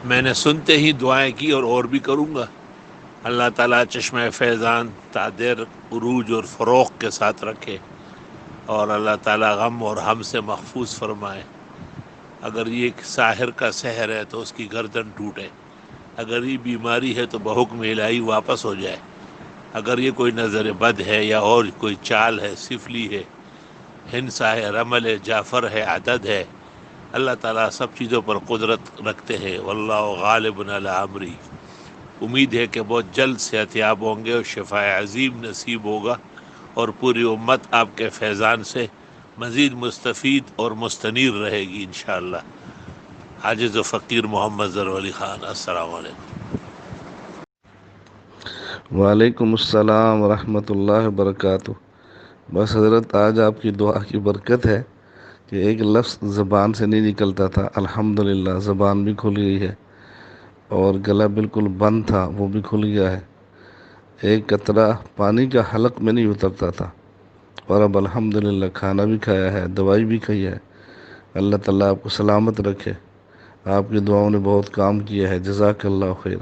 میں نے سنتے ہی دعائیں کی اور بھی کروں گا۔ اللہ تعالیٰ چشمہ فیضان تعدیر عروج اور فروغ کے ساتھ رکھے، اور اللہ تعالیٰ غم اور ہم سے محفوظ فرمائے۔ اگر یہ ایک ساحر کا سحر ہے تو اس کی گردن ٹوٹے، اگر یہ بیماری ہے تو بحکم الہی واپس ہو جائے، اگر یہ کوئی نظر بد ہے یا اور کوئی چال ہے، سفلی ہے، ہنسا ہے، رمل ہے، جعفر ہے، عدد ہے، اللہ تعالیٰ سب چیزوں پر قدرت رکھتے ہیں۔ واللہ غالب علی امری۔ امید ہے کہ بہت جلد صحت یاب ہوں گے اور شفاء عظیم نصیب ہوگا، اور پوری امت آپ کے فیضان سے مزید مستفید اور مستنیر رہے گی انشاءاللہ۔ عاجز و فقیر محمد ظہور علی خان، السلام علیکم۔ وعلیکم السلام ورحمۃ اللہ وبرکاتہ۔ بس حضرت آج آپ کی دعا کی برکت ہے کہ ایک لفظ زبان سے نہیں نکلتا تھا، الحمدللہ زبان بھی کھل گئی ہے، اور گلا بالکل بند تھا وہ بھی کھل گیا ہے۔ ایک قطرہ پانی کا حلق میں نہیں اترتا تھا، اور اب الحمدللہ کھانا بھی کھایا ہے، دوائی بھی کھائی ہے۔ اللہ تعالیٰ آپ کو سلامت رکھے، آپ کی دعاؤں نے بہت کام کیا ہے، جزاک اللہ خیر۔